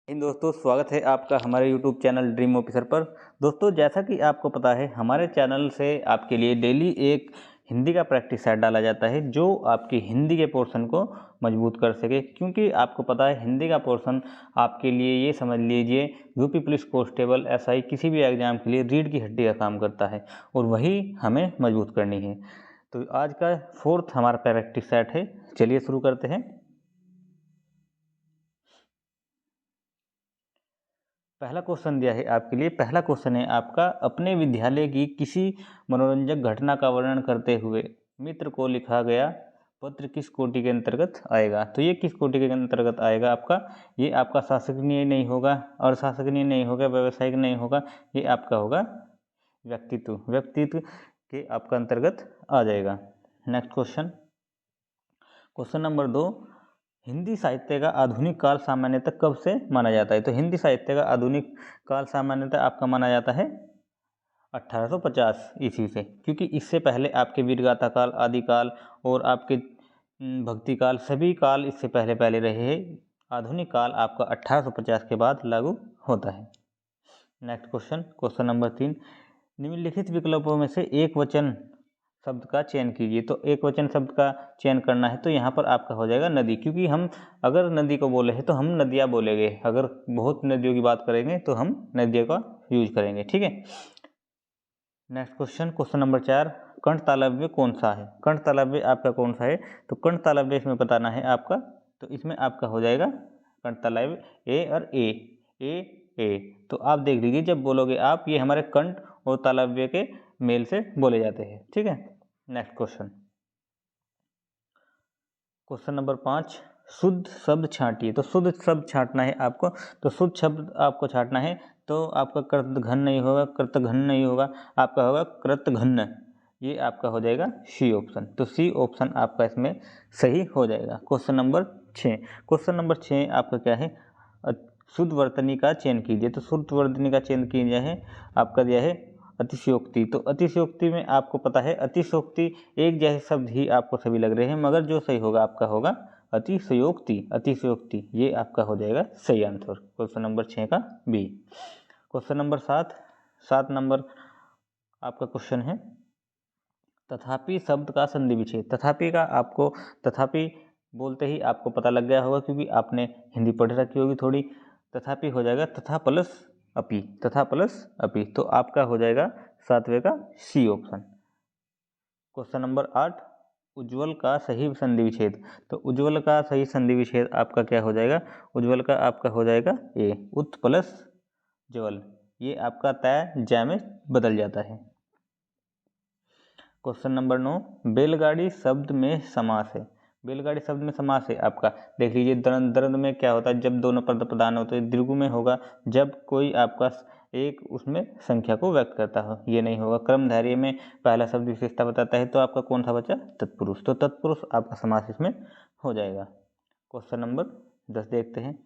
इन दोस्तों, स्वागत है आपका हमारे YouTube चैनल ड्रीम ऑफिसर पर। दोस्तों, जैसा कि आपको पता है, हमारे चैनल से आपके लिए डेली एक हिंदी का प्रैक्टिस सेट डाला जाता है जो आपकी हिंदी के पोर्शन को मजबूत कर सके। क्योंकि आपको पता है हिंदी का पोर्शन आपके लिए, ये समझ लीजिए, यूपी पुलिस कांस्टेबल एसआई किसी भी एग्जाम के लिए रीढ़ की हड्डी का काम करता है और वही हमें मजबूत करनी है। तो आज का फोर्थ हमारा प्रैक्टिस सेट है। चलिए शुरू करते हैं। पहला क्वेश्चन दिया है आपके लिए। पहला क्वेश्चन है आपका, अपने विद्यालय की किसी मनोरंजक घटना का वर्णन करते हुए मित्र को लिखा गया पत्र किस कोटि के अंतर्गत आएगा। तो ये किस कोटि के अंतर्गत आएगा आपका? ये आपका शासकीय नहीं होगा, अशासकीय नहीं होगा, व्यावसायिक नहीं होगा, ये आपका होगा व्यक्तित्व। व्यक्तित्व के आपका अंतर्गत आ जाएगा। Next question, question number 2, Hindi साहित्य का आधुनिक काल सामान्यतः कब से माना जाता है? तो हिंदी साहित्य का आधुनिक काल सामान्यतः आपका माना जाता है 1850 ईस्वी से, क्योंकि इससे पहले आपके वीरगाथा काल, आदि काल और आपके भक्ति काल, सभी काल इससे पहले पहले रहे हैं। आधुनिक काल आपका 1850 के बाद लागू होता है। नेक्स्ट क्वेश्चन, क्वेश्चन नंबर 3, निम्नलिखित विकल्पों में से एक वचन शब्द का चयन कीजिए। तो एक वचन शब्द का चयन करना है, तो यहाँ पर आपका हो जाएगा नदी, क्योंकि हम अगर नदी को बोले हैं तो हम नदियाँ बोलेंगे। अगर बहुत नदियों की बात करेंगे तो हम नदियों का यूज करेंगे। ठीक है। नेक्स्ट क्वेश्चन, क्वेश्चन नंबर 4, कंठ तालव्य कौन सा है? कंठ तालव्य आपका कौन सा है? तो कंठ तालव्य इसमें बताना है आपका। तो इसमें आपका हो जाएगा कंठ तालव्य ए और ए, ए ए। तो आप देख लीजिए, जब बोलोगे आप, ये हमारे कंठ और तालव्य के मेल से बोले जाते हैं। ठीक है। नेक्स्ट क्वेश्चन, क्वेश्चन नंबर 5, शुद्ध शब्द छांटिए। तो शुद्ध शब्द छांटना है आपको। तो शुद्ध शब्द आपको छांटना है, तो आपका कृतघ्न नहीं होगा, कृतघ्न नहीं होगा, आपका होगा कृतघ्न। ये आपका हो जाएगा सी ऑप्शन। तो सी ऑप्शन आपका इसमें सही हो जाएगा। क्वेश्चन नंबर 6, क्वेश्चन नंबर 6 आपका क्या है? शुद्ध वर्तनी का चयन कीजिए। तो शुद्ध वर्तनी का चयन किया है, आपका दिया है अतिशयोक्ति। तो अतिशयोक्ति में आपको पता है, अतिशयोक्ति एक जैसे शब्द ही आपको सभी लग रहे हैं, मगर जो सही होगा आपका होगा अतिशयोक्ति। अतिशयोक्ति ये आपका हो जाएगा सही आंसर, क्वेश्चन नंबर 6 का बी। क्वेश्चन नंबर 7 नंबर आपका क्वेश्चन है, तथापि शब्द का संधि विच्छेद। तथापि का आपको, तथापि बोलते ही आपको पता लग गया होगा, क्योंकि आपने हिंदी पढ़ रखी होगी थोड़ी। तथापि हो जाएगा तथा प्लस अपि, तथा प्लस अपि। तो आपका हो जाएगा 7वें का सी ऑप्शन। क्वेश्चन नंबर 8, उज्ज्वल का सही संधि विच्छेद। तो उज्ज्वल का सही संधि विच्छेद आपका क्या हो जाएगा? उज्ज्वल का आपका हो जाएगा ए, उत प्लस ज्वल। ये आपका तय जय में बदल जाता है। क्वेश्चन नंबर 9, बैलगाड़ी शब्द में समास है। बैलगाड़ी शब्द में समास है आपका, देख लीजिए। दर्द, दर्द में क्या होता है? जब दोनों पद प्रधान होते हैं, दीर्घ में होगा जब कोई आपका एक उसमें संख्या को व्यक्त करता हो, ये नहीं होगा। क्रमधारय में पहला शब्द विशेषता बताता है, तो आपका कौन सा बचा? तत्पुरुष। तो तत्पुरुष आपका समास इसमें हो जाएगा। क्वेश्चन नंबर 10 देखते हैं,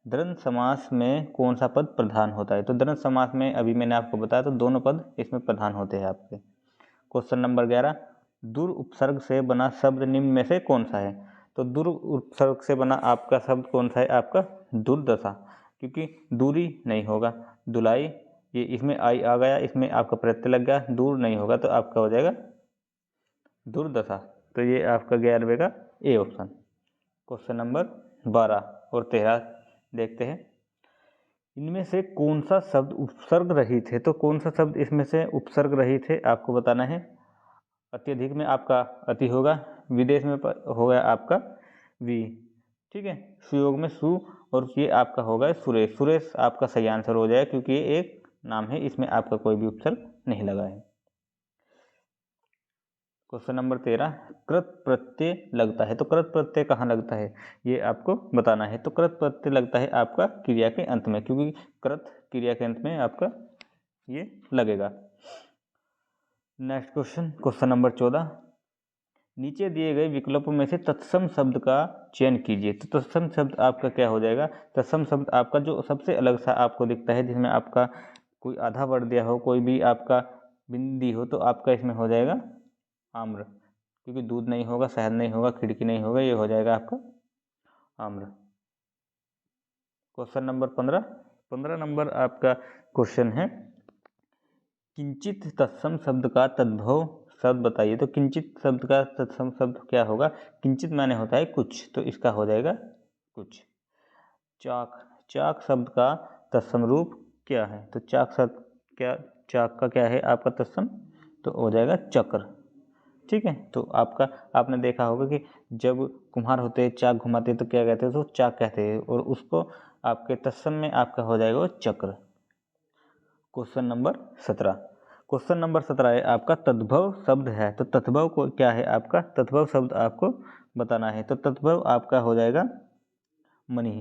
द्वंद्व समास में कौन सा पद प्रधान होता है? तो द्वंद्व समास में अभी मैंने आपको बताया, तो दोनों पद इसमें प्रधान होते हैं आपके। क्वेश्चन नंबर 11, दुर उपसर्ग से बना शब्द निम्न में से कौन सा है? तो दुर उपसर्ग से बना आपका शब्द कौन सा है? आपका दुर्दशा, क्योंकि दूरी नहीं होगा, दुलाई। ये इसमें आई आ गया, इसमें आपका प्रत्यय लग गया, दूर नहीं होगा, तो आपका हो जाएगा दुर्दशा। तो ये आपका 11वें का ए ऑप्शन। क्वेश्चन नंबर 12 और 13 देखते हैं, इनमें से कौन सा शब्द उपसर्ग रहित है? तो कौन सा शब्द इसमें से उपसर्ग रहित है आपको बताना है। अत्यधिक में आपका अति होगा, विदेश में होगा आपका वी। ठीक है। सुयोग में सु, और ये आपका होगा सुरेश। सुरेश आपका सही आंसर हो जाएगा, क्योंकि ये एक नाम है, इसमें आपका कोई भी उपसर्ग नहीं लगा है। क्वेश्चन नंबर 13, कृत प्रत्यय लगता है। तो कृत प्रत्यय कहाँ लगता है ये आपको बताना है। तो कृत प्रत्यय लगता है आपका क्रिया के अंत में, क्योंकि कृत क्रिया के अंत में आपका ये लगेगा। नेक्स्ट क्वेश्चन, क्वेश्चन नंबर 14, नीचे दिए गए विकल्पों में से तत्सम शब्द का चयन कीजिए। तो तत्सम शब्द आपका क्या हो जाएगा? तत्सम शब्द आपका जो सबसे अलग सा आपको दिखता है, जिसमें आपका कोई आधा वर्ड दिया हो, कोई भी आपका बिंदी हो, तो आपका इसमें हो जाएगा आम्र, क्योंकि दूध नहीं होगा, शहद नहीं होगा, खिड़की नहीं होगा, ये हो जाएगा आपका आम्र। क्वेश्चन नंबर 15 नंबर आपका क्वेश्चन है किंचित तत्सम शब्द का तद्भव शब्द बताइए। तो किंचित शब्द का तत्सम शब्द क्या होगा? किंचित माने होता है कुछ, तो इसका हो जाएगा कुछ। चाक, चाक शब्द का तत्सम रूप क्या है? तो चाक शब्द क्या, चाक का क्या है आपका तत्सम? तो हो जाएगा चक्र। ठीक है, तो आपका आपने देखा होगा कि जब कुम्हार होते हैं चाक घुमाते तो क्या कहते हैं? तो चाक कहते हैं, और उसको आपके तत्सम में आपका हो जाएगा वो चक्र। क्वेश्चन नंबर 17, क्वेश्चन नंबर 17 है आपका तद्भव शब्द है। तो तद्भव को क्या है आपका? तद्भव शब्द आपको बताना है। तो तद्भव आपका हो जाएगा मनी।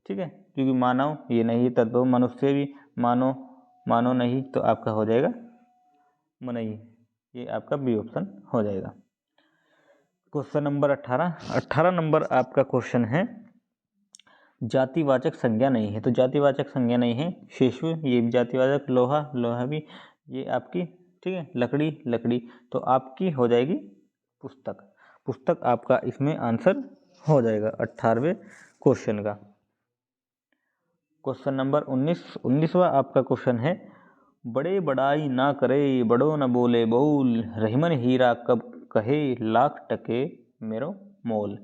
ठीक है, क्योंकि मानव ये नहीं, तद्भव मनुष्य भी मानो नहीं, तो आपका हो जाएगा मनई। ये आपका बी ऑप्शन हो जाएगा। क्वेश्चन नंबर 18 नंबर आपका क्वेश्चन है जातिवाचक संज्ञा नहीं है। तो जातिवाचक संज्ञा नहीं है शेषु, ये जातिवाचक, लोहा भी ये आपकी, ठीक है, लकड़ी, तो आपकी हो जाएगी पुस्तक आपका इसमें आंसर हो जाएगा 18वें क्वेश्चन का। क्वेश्चन नंबर 19वां आपका क्वेश्चन है बड़े बड़ाई ना करे बड़ो न बोले बोल, रहीमन हीरा कब कहे लाख टके मेरो मोल।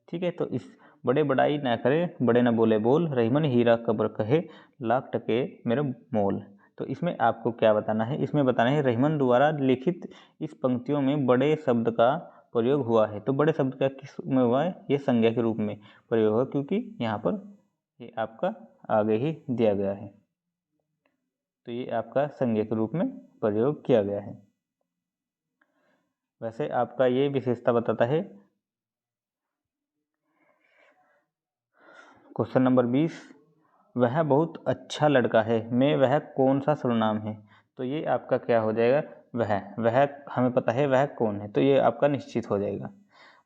ठीक है, तो इस बड़े बड़ाई ना करे बड़े न बोले बोल, रहीमन हीरा कब कहे लाख टके मेरो मोल। तो इसमें आपको क्या बताना है? इसमें बताना है रहीमन द्वारा लिखित इस पंक्तियों में बड़े शब्द का प्रयोग हुआ है। तो बड़े शब्द का किस में हुआ है? ये संज्ञा के रूप में प्रयोग हुआ, क्योंकि यहाँ पर ये आपका आगे ही दिया गया है, तो ये आपका संज्ञा के रूप में प्रयोग किया गया है। वैसे आपका ये विशेषता बताता है। क्वेश्चन नंबर 20, वह बहुत अच्छा लड़का है में वह कौन सा सर्वनाम है? तो ये आपका क्या हो जाएगा? वह हमें पता है वह कौन है, तो ये आपका निश्चित हो जाएगा।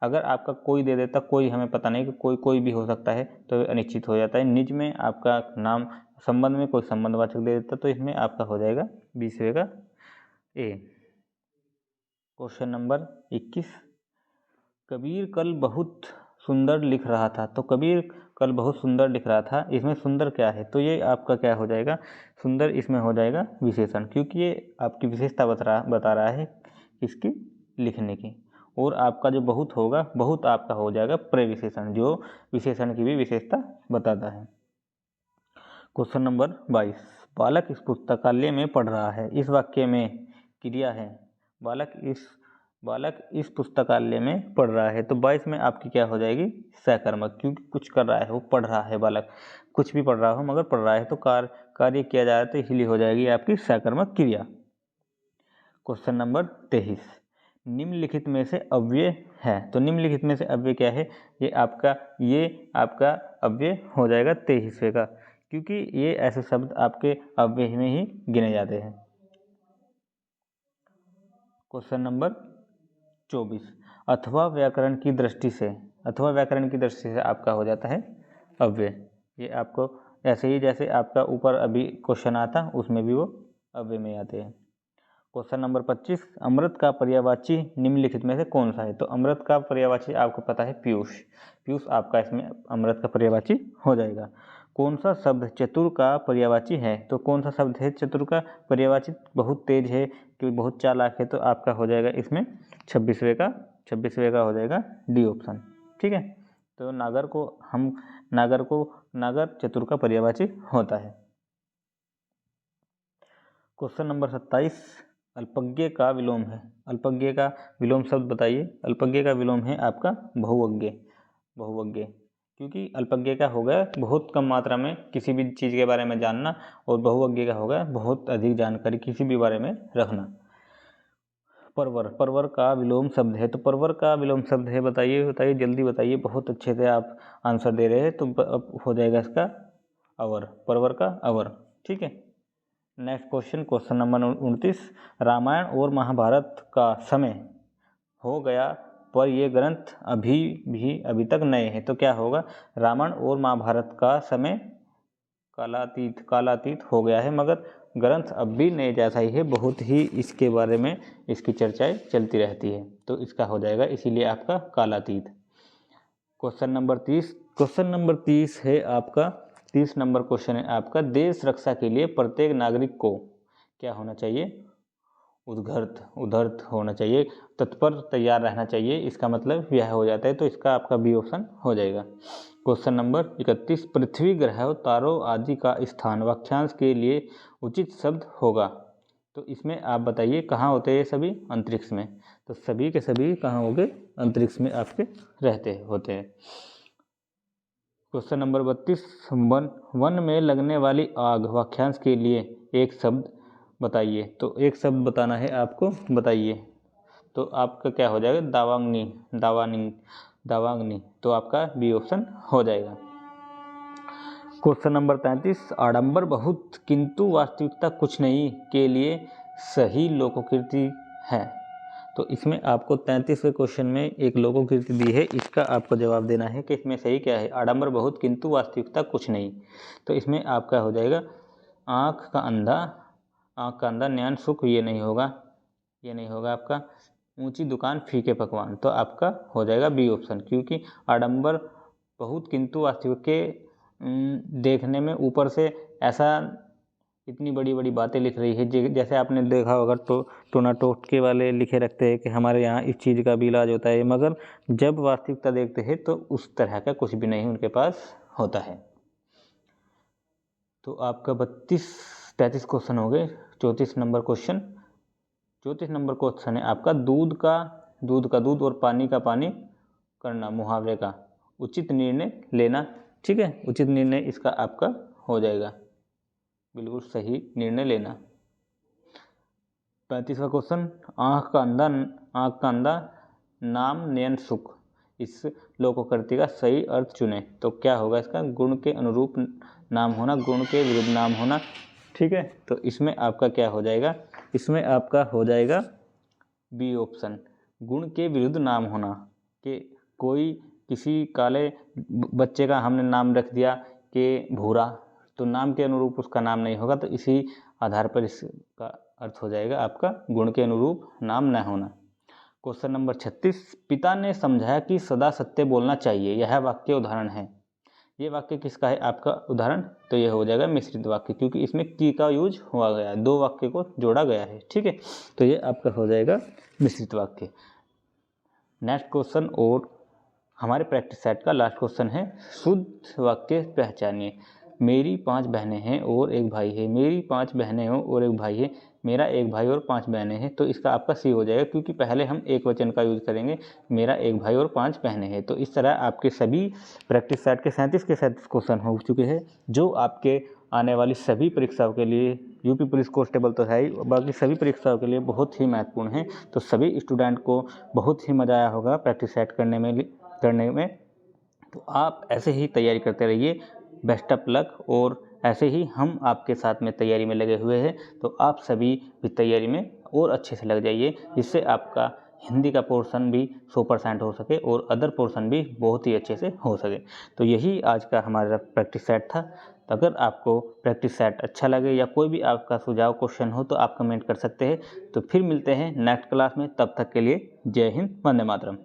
अगर आपका कोई दे देता, कोई हमें पता नहीं कि कोई भी हो सकता है, तो अनिश्चित हो जाता है। निज में आपका नाम, संबंध में कोई संबंधवाचक दे देता, तो इसमें आपका हो जाएगा 20वें का ए। क्वेश्चन नंबर 21, कबीर कल बहुत सुंदर लिख रहा था। तो कबीर कल बहुत सुंदर लिख रहा था, इसमें सुंदर क्या है? तो ये आपका क्या हो जाएगा? सुंदर इसमें हो जाएगा विशेषण, क्योंकि ये आपकी विशेषता बता रहा है किसकी? लिखने की। और आपका जो बहुत होगा, बहुत आपका हो जाएगा प्रविशेषण, जो विशेषण की भी विशेषता बताता है। क्वेश्चन नंबर 22, बालक इस पुस्तकालय में पढ़ रहा है, इस वाक्य में क्रिया है बालक इस पुस्तकालय में पढ़ रहा है। तो 22 में आपकी क्या हो जाएगी? सहकर्मक, क्योंकि कुछ कर रहा है, वो पढ़ रहा है, बालक कुछ भी पढ़ रहा हो मगर पढ़ रहा है, तो कार्य किया जा रहा है, तो इसलिए हो जाएगी आपकी सहकर्मक क्रिया। क्वेश्चन नंबर 23, निम्नलिखित में से अव्यय है। तो निम्नलिखित में से अव्यय क्या है? ये आपका अव्यय हो जाएगा 23वें का, क्योंकि ये ऐसे शब्द आपके अव्यय में ही गिने जाते हैं। क्वेश्चन नंबर 24, अथवा व्याकरण की दृष्टि से आपका हो जाता है अव्यय। ये आपको ऐसे ही जैसे आपका ऊपर अभी क्वेश्चन आता उसमें भी वो अव्यय में आते हैं। क्वेश्चन नंबर 25, अमृत का पर्यायवाची निम्नलिखित में से कौन सा है? तो अमृत का पर्यायवाची आपको पता है पीयूष आपका इसमें अमृत का पर्यायवाची हो जाएगा। कौन सा शब्द चतुर का पर्यायवाची है? तो कौन सा शब्द है चतुर का पर्यायवाची? बहुत तेज है, कि बहुत चालाक है, तो आपका हो जाएगा इसमें 26वें का हो जाएगा डी ऑप्शन। ठीक है, तो नागर चतुर का पर्यायवाची होता है। क्वेश्चन नंबर 27, अल्पज्ञ का विलोम है। अल्पज्ञ का विलोम शब्द बताइए। अल्पज्ञ का विलोम है आपका बहुअज्ञ, क्योंकि अल्पज्ञ का होगा बहुत कम मात्रा में किसी भी चीज़ के बारे में जानना, और बहुअज्ञ का होगा बहुत अधिक जानकारी किसी भी बारे में रखना। परवर का विलोम शब्द है। तो परवर का विलोम शब्द है, बताइए जल्दी बताइए, बहुत अच्छे से आप आंसर दे रहे हैं। तो अब हो जाएगा इसका अवर, परवर का अवर। ठीक है, नेक्स्ट क्वेश्चन नंबर 29, रामायण और महाभारत का समय हो गया पर ये ग्रंथ अभी तक नए हैं। तो क्या होगा? रामायण और महाभारत का समय कालातीत हो गया है, मगर ग्रंथ अब भी नए जैसा ही है, बहुत ही इसके बारे में इसकी चर्चाएं चलती रहती है, तो इसका हो जाएगा इसीलिए आपका कालातीत। क्वेश्चन नंबर 30 है आपका 30 नंबर क्वेश्चन है आपका, देश रक्षा के लिए प्रत्येक नागरिक को क्या होना चाहिए? उद्धर्त होना चाहिए, तत्पर तैयार रहना चाहिए, इसका मतलब यह हो जाता है। तो इसका आपका बी ऑप्शन हो जाएगा। क्वेश्चन नंबर 31, पृथ्वी, ग्रहों, तारों आदि का स्थान वाक्यांश के लिए उचित शब्द होगा। तो इसमें आप बताइए कहाँ होते हैं ये सभी? अंतरिक्ष में। तो सभी के सभी कहाँ हो गए? अंतरिक्ष में आपके होते हैं। क्वेश्चन नंबर 32, वन में लगने वाली आग वाक्यांश के लिए एक शब्द बताइए। तो एक शब्द बताना है आपको, बताइए। तो आपका क्या हो जाएगा? दावाग्नि। तो आपका बी ऑप्शन हो जाएगा। क्वेश्चन नंबर 33, आडंबर बहुत किंतु वास्तविकता कुछ नहीं के लिए सही लोकोकीर्ति है। तो इसमें आपको 33वें क्वेश्चन में एक लोकोकीर्ति दी है, इसका आपको जवाब देना है कि इसमें सही क्या है। आडंबर बहुत किंतु वास्तविकता कुछ नहीं। तो इसमें आपका हो जाएगा आँख का अंधा नयन सुख, ये नहीं होगा आपका। ऊंची दुकान फीके पकवान, तो आपका हो जाएगा बी ऑप्शन, क्योंकि आडंबर बहुत किंतु वास्तविक के देखने में ऊपर से ऐसा इतनी बड़ी बड़ी बातें लिख रही है, जैसे आपने देखा होगा तो टोना टोटके वाले लिखे रखते हैं कि हमारे यहाँ इस चीज़ का भी इलाज होता है, मगर जब वास्तविकता देखते हैं तो उस तरह का कुछ भी नहीं उनके पास होता है। तो आपका 33 क्वेश्चन हो गए। 34 नंबर क्वेश्चन है आपका, दूध का दूध और पानी का पानी करना, मुहावरे का उचित निर्णय लेना। ठीक है, उचित निर्णय इसका आपका हो जाएगा, बिल्कुल सही निर्णय लेना। 35वां क्वेश्चन, आँख का अंधा नाम नयन सुख, इस लोकोक्ति का सही अर्थ चुने। तो क्या होगा इसका? गुण के अनुरूप नाम होना, गुण के विरुद्ध नाम होना। ठीक है, तो इसमें आपका क्या हो जाएगा? इसमें आपका हो जाएगा बी ऑप्शन, गुण के विरुद्ध नाम होना। कि कोई किसी काले बच्चे का हमने नाम रख दिया कि भूरा, तो नाम के अनुरूप उसका नाम नहीं होगा, तो इसी आधार पर इसका अर्थ हो जाएगा आपका गुण के अनुरूप नाम न होना। क्वेश्चन नंबर 36, पिता ने समझाया कि सदा सत्य बोलना चाहिए, यह वाक्य उदाहरण है। ये वाक्य किसका है आपका उदाहरण? तो ये हो जाएगा मिश्रित वाक्य, क्योंकि इसमें की का यूज हुआ गया है, दो वाक्य को जोड़ा गया है। ठीक है, तो ये आपका हो जाएगा मिश्रित वाक्य। नेक्स्ट क्वेश्चन और हमारे प्रैक्टिस सेट का लास्ट क्वेश्चन है, शुद्ध वाक्य पहचानिए। मेरी 5 बहनें हैं और एक भाई है। मेरी 5 बहनें हैं और एक भाई है। मेरा एक भाई और 5 बहनें हैं। तो इसका आपका सी हो जाएगा, क्योंकि पहले हम एक वचन का यूज करेंगे, मेरा एक भाई और 5 बहनें हैं। तो इस तरह आपके सभी प्रैक्टिस सेट के 37 क्वेश्चन हो चुके हैं, जो आपके आने वाली सभी परीक्षाओं के लिए, यूपी पुलिस कांस्टेबल तो है ही, बाकी सभी परीक्षाओं के लिए बहुत ही महत्वपूर्ण है। तो सभी स्टूडेंट को बहुत ही मज़ा आया होगा प्रैक्टिस सेट करने में। तो आप ऐसे ही तैयारी करते रहिए। Best of luck. और ऐसे ही हम आपके साथ में तैयारी में लगे हुए हैं, तो आप सभी भी तैयारी में और अच्छे से लग जाइए, जिससे आपका हिंदी का पोर्शन भी 100% हो सके और अदर पोर्शन भी बहुत ही अच्छे से हो सके। तो यही आज का हमारा प्रैक्टिस सेट था। तो अगर आपको प्रैक्टिस सेट अच्छा लगे या कोई भी आपका सुझाव क्वेश्चन हो तो आप कमेंट कर सकते हैं। तो फिर मिलते हैं नेक्स्ट क्लास में, तब तक के लिए जय हिंद, वंदे मातरम।